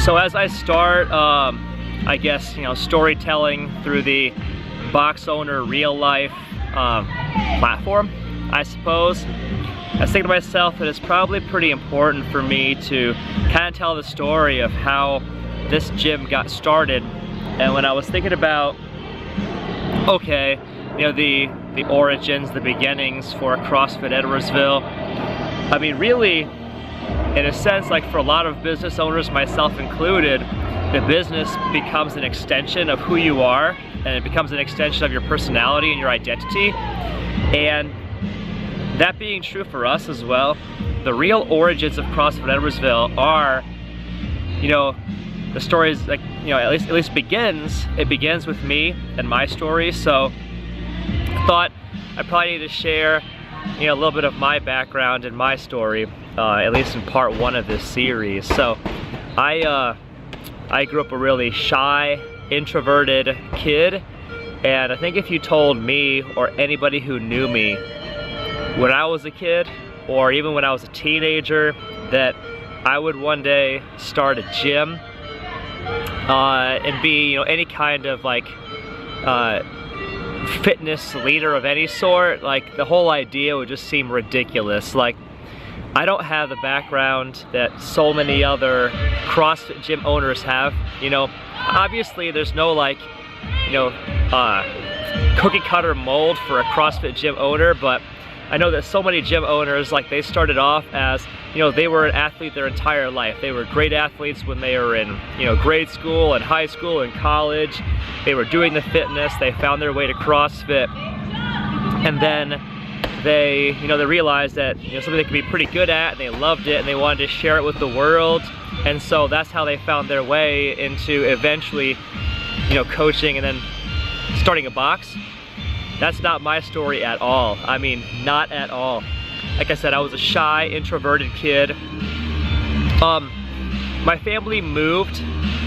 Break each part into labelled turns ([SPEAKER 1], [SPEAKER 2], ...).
[SPEAKER 1] So as I start, I guess, storytelling through the box owner real life platform, I suppose, I was thinking to myself that it's probably pretty important for me to kind of tell the story of how this gym got started. And when I was thinking about, okay, the origins, the beginnings for CrossFit Edwardsville, I mean, really, in a sense, like for a lot of business owners, myself included, the business becomes an extension of who you are, and it becomes an extension of your personality and your identity. And that being true for us as well, the real origins of CrossFit Edwardsville are, the story is like, at least it begins with me and my story. So I thought I probably need to share, a little bit of my background and my story, at least in part one of this series. So I grew up a really shy, introverted kid, and I think if you told me or anybody who knew me when I was a kid, or even when I was a teenager, that I would one day start a gym and be, any kind of like fitness leader of any sort, like the whole idea would just seem ridiculous. Like, I don't have the background that so many other CrossFit gym owners have. Obviously there's no like, cookie cutter mold for a CrossFit gym owner, but I know that so many gym owners, like, they started off as, they were an athlete their entire life. They were great athletes when they were in, grade school and high school and college. They were doing the fitness, they found their way to CrossFit, and then they, they realized that, something they could be pretty good at, and they loved it, and they wanted to share it with the world. And so that's how they found their way into eventually, coaching and then starting a box. That's not my story at all. I mean, not at all. Like I said, I was a shy, introverted kid. My family moved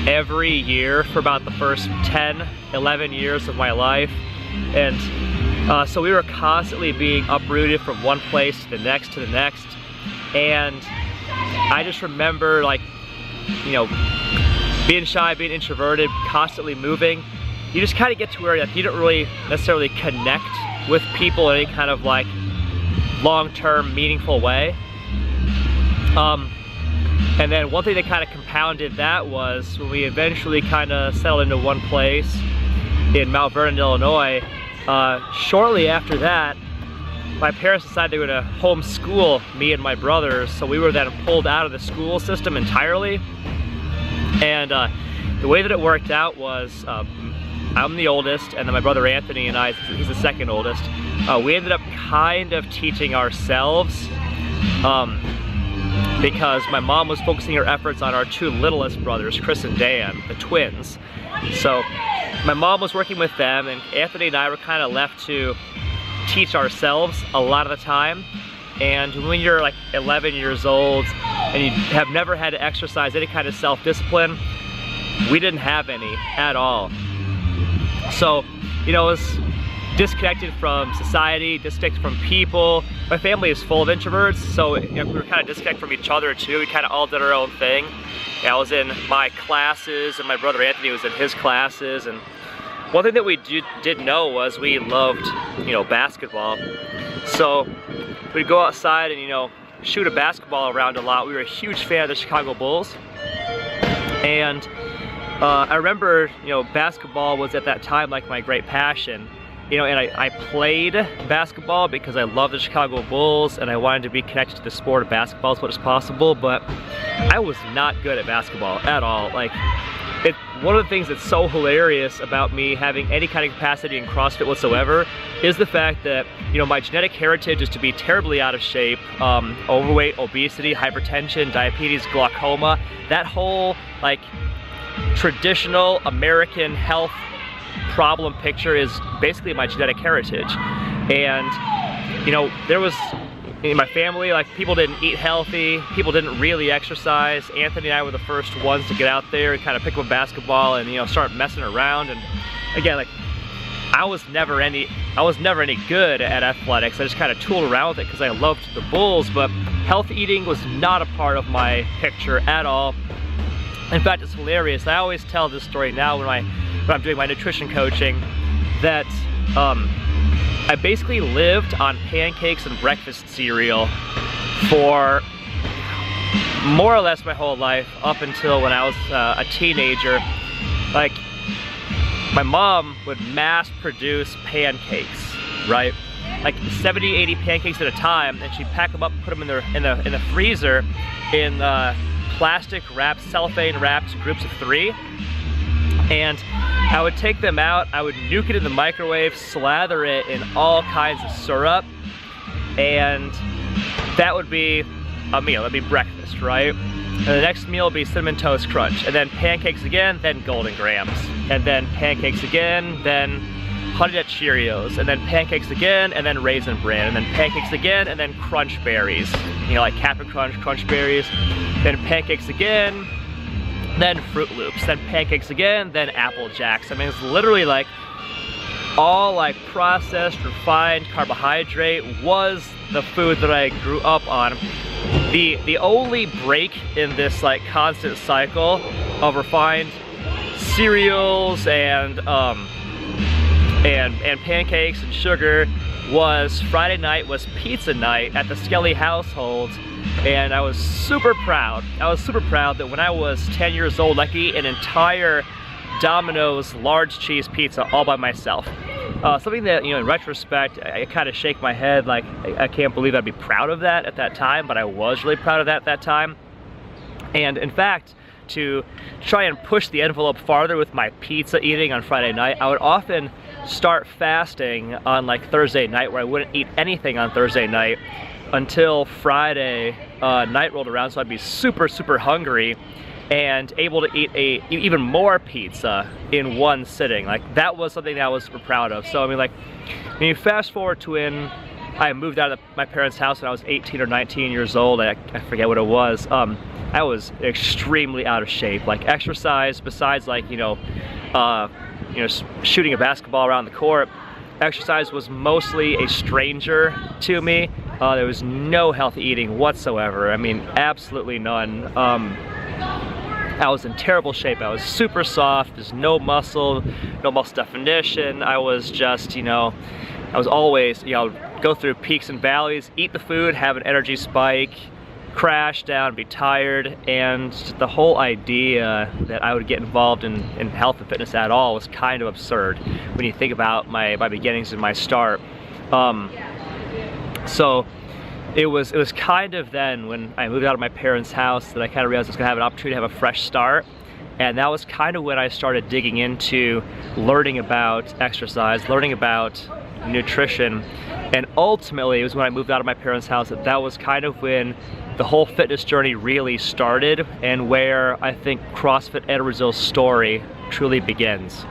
[SPEAKER 1] every year for about the first 10, 11 years of my life. And so we were constantly being uprooted from one place to the next to the next. And I just remember, like, being shy, being introverted, constantly moving. You just kind of get to where, like, you don't really necessarily connect with people in any kind of like long-term meaningful way. And then one thing that kind of compounded that was when we eventually kind of settled into one place in Mount Vernon, Illinois. Shortly after that, my parents decided they were going to homeschool me and my brothers, so we were then pulled out of the school system entirely. And the way that it worked out was, I'm the oldest, and then my brother Anthony and I, he's the second oldest. We ended up kind of teaching ourselves because my mom was focusing her efforts on our two littlest brothers, Chris and Dan, the twins. So my mom was working with them, and Anthony and I were kind of left to teach ourselves a lot of the time. And when you're like 11 years old and you have never had to exercise any kind of self-discipline, we didn't have any at all. So, it was disconnected from society, disconnected from people. My family is full of introverts, so we were kind of disconnected from each other too. We kind of all did our own thing. I was in my classes, and my brother Anthony was in his classes. And one thing that we did know was we loved, basketball. So we'd go outside and, shoot a basketball around a lot. We were a huge fan of the Chicago Bulls. And I remember, basketball was at that time like my great passion. And I played basketball because I love the Chicago Bulls and I wanted to be connected to the sport of basketball as much as possible, but I was not good at basketball at all. Like, one of the things that's so hilarious about me having any kind of capacity in CrossFit whatsoever is the fact that, my genetic heritage is to be terribly out of shape, overweight, obesity, hypertension, diabetes, glaucoma. That whole, like, traditional American health problem picture is basically my genetic heritage. And there was, in my family, like, people didn't eat healthy, people didn't really exercise. Anthony and I were the first ones to get out there and kind of pick up a basketball and start messing around. And again, like, I was never any good at athletics. I just kind of tooled around with it because I loved the Bulls, but health eating was not a part of my picture at all. In fact, it's hilarious. I always tell this story now when I'm doing my nutrition coaching, that I basically lived on pancakes and breakfast cereal for more or less my whole life, up until when I was a teenager. Like, my mom would mass produce pancakes, right? Like 70, 80 pancakes at a time, and she'd pack them up and put them in the freezer in plastic wrapped, cellophane wrapped groups of 3. And I would take them out, I would nuke it in the microwave, slather it in all kinds of syrup, and that would be a meal. That'd be breakfast, right? And the next meal would be Cinnamon Toast Crunch, and then pancakes again, then Golden Grahams, and then pancakes again, then Honey Nut Cheerios, and then pancakes again, and then Raisin Bran, and then pancakes again, and then Crunch Berries. You know, like Captain Crunch, Crunch Berries, then pancakes again, then Fruit Loops, then pancakes again, then Apple Jacks. I mean, it's literally like all like processed, refined carbohydrate was the food that I grew up on. The only break in this like constant cycle of refined cereals and pancakes and sugar was Friday night was pizza night at the Skelly household, and I was super proud. I was super proud that when I was 10 years old, I could eat an entire Domino's large cheese pizza all by myself. Something that, you know, in retrospect, I kind of shake my head like, I can't believe I'd be proud of that at that time, but I was really proud of that at that time. And in fact, to try and push the envelope farther with my pizza eating on Friday night, I would often start fasting on like Thursday night, where I wouldn't eat anything on Thursday night until Friday night rolled around, so I'd be super, super hungry and able to eat even more pizza in one sitting. Like, that was something that I was super proud of. So I mean, like, when you fast forward to when I moved out of my parents' house when I was 18 or 19 years old, I forget what it was, I was extremely out of shape. Like, exercise, besides like, shooting a basketball around the court, exercise was mostly a stranger to me. There was no healthy eating whatsoever. I mean, absolutely none. I was in terrible shape. I was super soft. There's no muscle definition. I was just, I was always, go through peaks and valleys, eat the food, have an energy spike, crash down, be tired, and the whole idea that I would get involved in health and fitness at all was kind of absurd when you think about my beginnings and my start. So it was kind of then when I moved out of my parents' house that I kind of realized I was going to have an opportunity to have a fresh start. And that was kind of when I started digging into learning about exercise, learning about nutrition. And ultimately, it was when I moved out of my parents' house that was kind of when the whole fitness journey really started, and where I think CrossFit Edwardsville's story truly begins.